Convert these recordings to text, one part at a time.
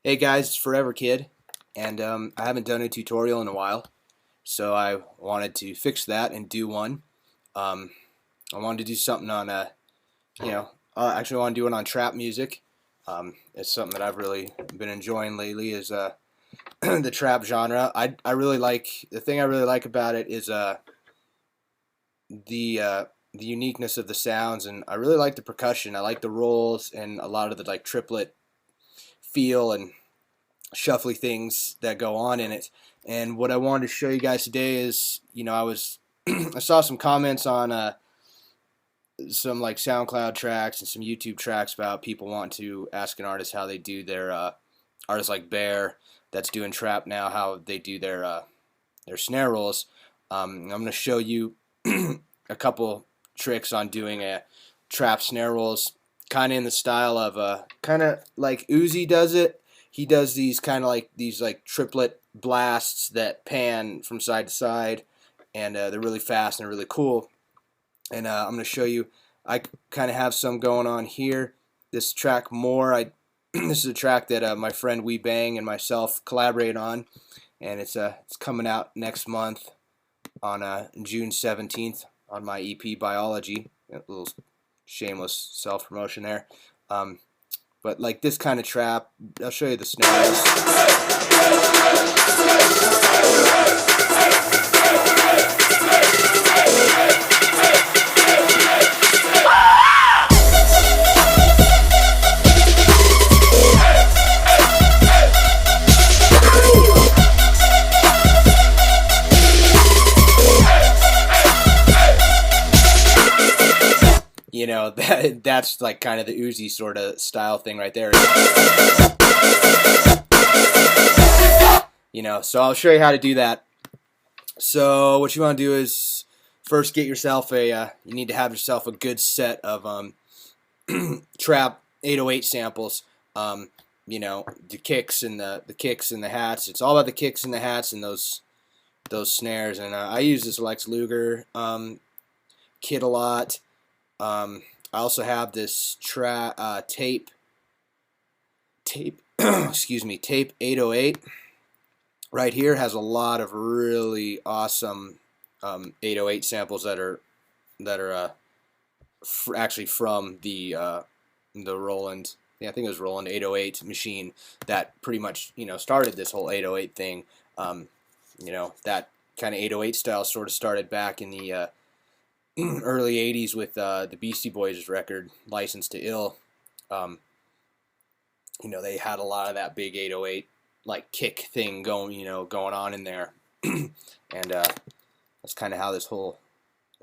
Hey guys, it's Forever Kid, and I haven't done a tutorial in a while, so I wanted to fix that and do one. I wanted to do something on, actually I want to do it on trap music. It's something that I've really been enjoying lately is the trap genre. I really like, the thing I really like about it is the uniqueness of the sounds, and I really like the percussion. I like the rolls and a lot of the like triplet feel and shuffly things that go on in it. And what I wanted to show you guys today is, I was I saw some comments on some like SoundCloud tracks and some YouTube tracks about people wanting to ask an artist how they do their artists like Bear that's doing trap now, how they do their snare rolls. I'm going to show you a couple tricks on doing a trap snare rolls, kind of in the style of kind of like Uzi does it. He does these kind of like these like triplet blasts that pan from side to side, and they're really fast and really cool. And I'm going to show you. I kind of have some going on here. This track more. This is a track that my friend We Bang and myself collaborate on, and it's coming out next month on June 17th on my EP Biology. A little shameless self-promotion there. But like this kind of trap, I'll show you the snares. That's like kind of the Uzi sort of style thing right there. So I'll show you how to do that. So what you want to do is first get yourself you need to have yourself a good set of trap 808 samples. The kicks and the hats. It's all about the kicks and the hats and those snares. And I use this Lex Luger kit a lot. I also have this tape excuse me, tape 808 right here. Has a lot of really awesome 808 samples that are actually from the Roland, I think it was Roland 808 machine that pretty much started this whole 808 thing. That kind of 808 style sort of started back in the early 80s with the Beastie Boys record, License to Ill. They had a lot of that big 808 like kick thing going on in there. And that's kind of how this whole,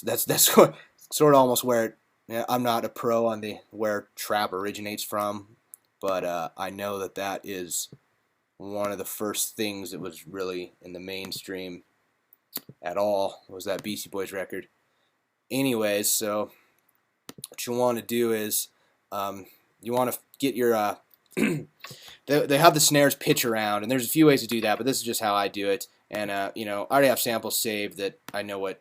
that's sort of almost where I'm not a pro on where trap originates from, but I know that is one of the first things that was really in the mainstream at all, was that Beastie Boys record. Anyways, so what you want to do is you want to get your they have the snares pitch around, and there's a few ways to do that, but this is just how I do it. And I already have samples saved that I know what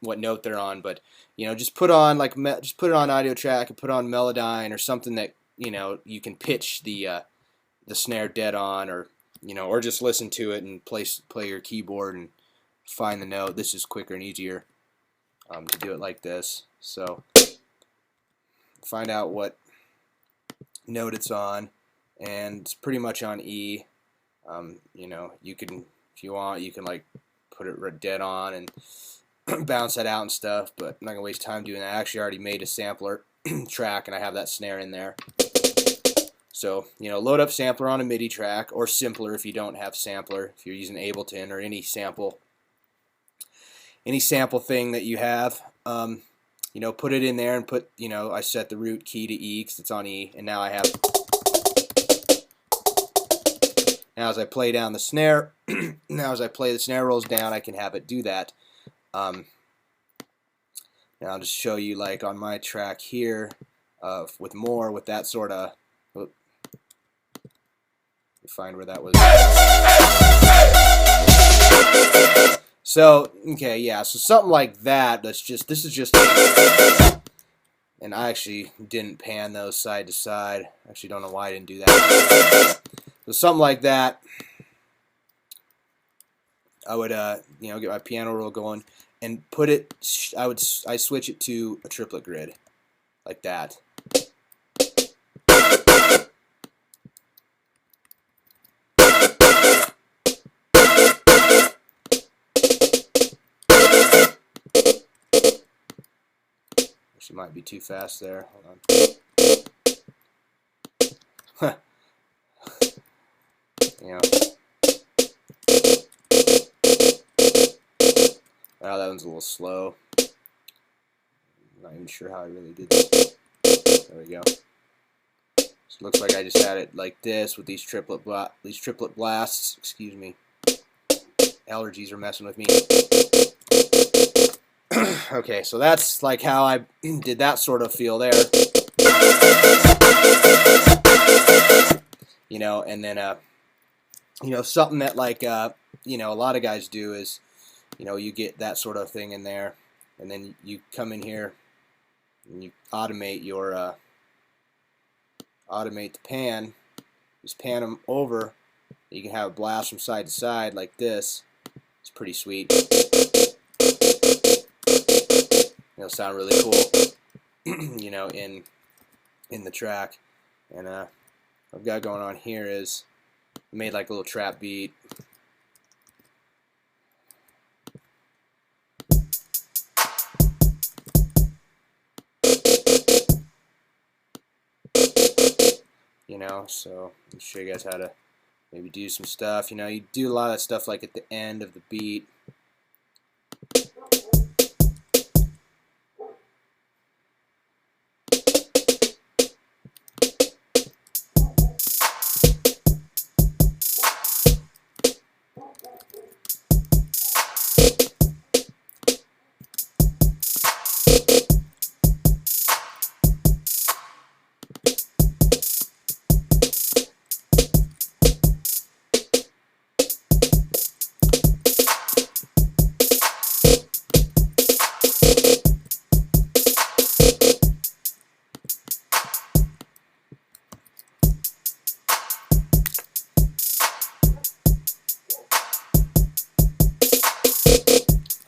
what note they're on, but just put on just put it on audio track and put on Melodyne or something that you can pitch the snare dead on, or or just listen to it and play your keyboard and find the note. This is quicker and easier to do it like this. So find out what note it's on, and it's pretty much on E. You can, if you want, you can like put it dead on and bounce that out and stuff, but I'm not gonna waste time doing that. I actually already made a sampler track, and I have that snare in there. So load up sampler on a MIDI track, or simpler if you don't have sampler, if you're using Ableton or any sample thing that you have. Put it in there and put, I set the root key to E because it's on E, and now now as I play down the snare, now as I play the snare rolls down, I can have it do that. Now I'll just show you like on my track here, with that sort of, find where that was. So, okay, yeah, so something like that. This is just, and I actually didn't pan those side to side. Actually, don't know why I didn't do that. So something like that, I would you know, get my piano roll going and put it. I switch it to a triplet grid like that. She might be too fast there. Hold on. You know. Oh, that one's a little slow. I'm not even sure how I really did this. There we go. So it looks like I just had it like this with these triplet blasts. Excuse me. Allergies are messing with me. Okay, so that's like how I did that sort of feel there. You know, and then you know, something that like you know, a lot of guys do is, you know, you get that sort of thing in there, and then you come in here and you automate your automate the pan. Just pan them over. You can have a blast from side to side like this. It's pretty sweet. It'll sound really cool, you know, in the track. And what I've got going on here is I made like a little trap beat. You know, so I'll show you guys how to maybe do some stuff. You know, you do a lot of that stuff like at the end of the beat.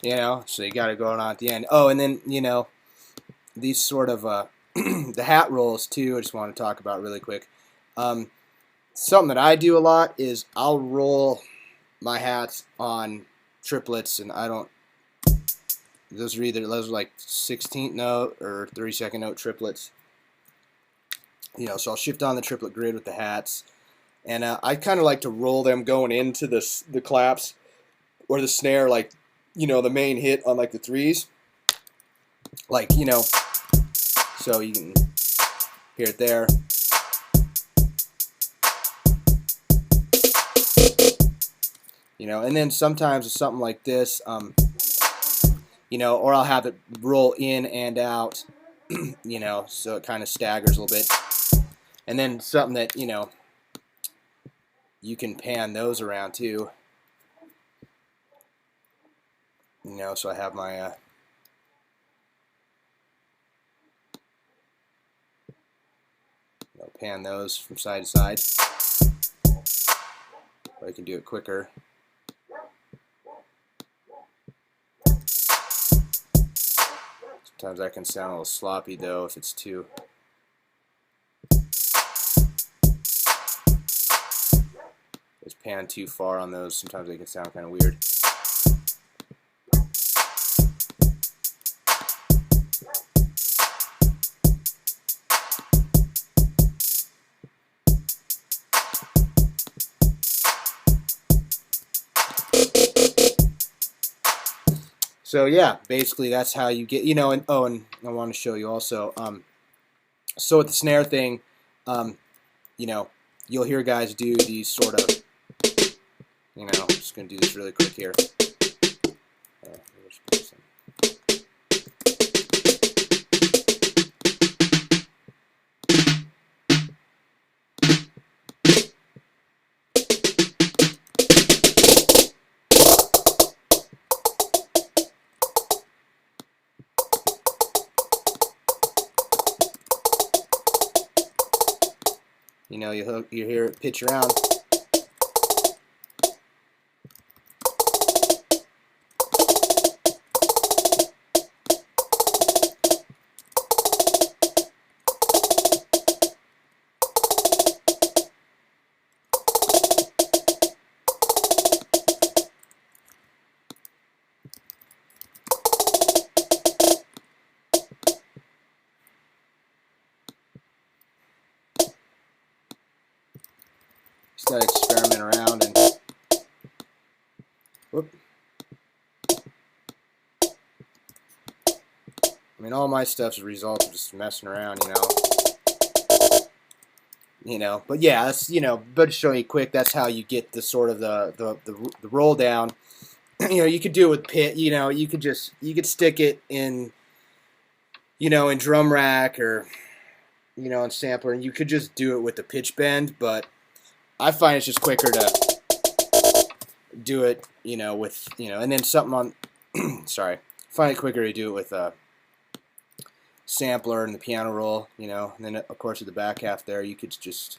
You know, so you got it going on at the end. Oh, and then, you know, these sort of the hat rolls too. I just want to talk about really quick. Something that I do a lot is I'll roll my hats on triplets, and I don't. Those are like 16th note or 32nd note triplets. You know, so I'll shift on the triplet grid with the hats, and I kind of like to roll them going into the claps or the snare, like, you know, the main hit on like the threes, like, you know, so you can hear it there. You know, and then sometimes it's something like this, you know, or I'll have it roll in and out, you know, so it kind of staggers a little bit. And then something that, you know, you can pan those around too. You know, so I have my pan those from side to side, or I can do it quicker. Sometimes that can sound a little sloppy though if it's too. It's pan too far on those. Sometimes they can sound kind of weird. So yeah, basically that's how you get, you know, and oh, and I want to show you also, so with the snare thing, you know, you'll hear guys do these sort of, you know, I'm just going to do this really quick here. You know, you hear it pitch around. just gotta experiment around and whoop. I mean, all my stuff's a result of just messing around, But yeah, that's but to show you quick, that's how you get the sort of the roll down. You could do it with pit. You could stick it in in drum rack or in sampler, and you could just do it with the pitch bend. But I find it's just quicker to do it with and then something on sorry, find it quicker to do it with a sampler and the piano roll, and then of course at the back half there you could just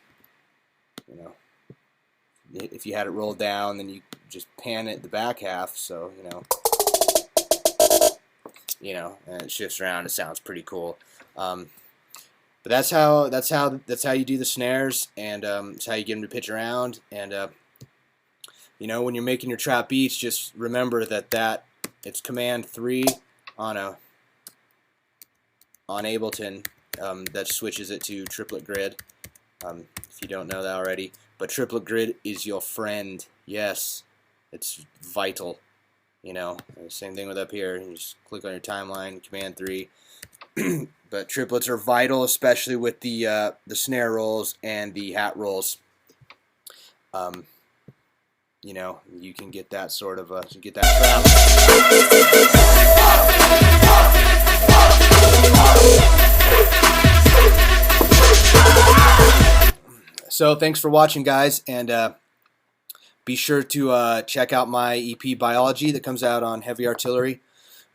if you had it rolled down, then you just pan it the back half, so and it shifts around. It sounds pretty cool. But that's how you do the snares, and it's how you get them to pitch around. And when you're making your trap beats, just remember that it's command 3 on Ableton that switches it to triplet grid. If you don't know that already, but triplet grid is your friend. Yes, it's vital. Same thing with up here. You just click on your timeline, command 3. But triplets are vital, especially with the snare rolls and the hat rolls. You can get that sort of get that trap. So thanks for watching, guys, and be sure to check out my EP Biology that comes out on Heavy Artillery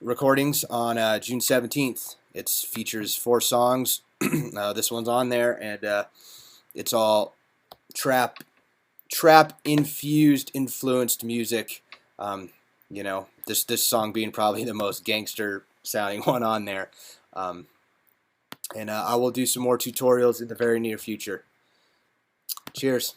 Recordings on June 17th. It features 4 songs. This one's on there, and it's all trap influenced music. This song being probably the most gangster sounding one on there. And I will do some more tutorials in the very near future. Cheers.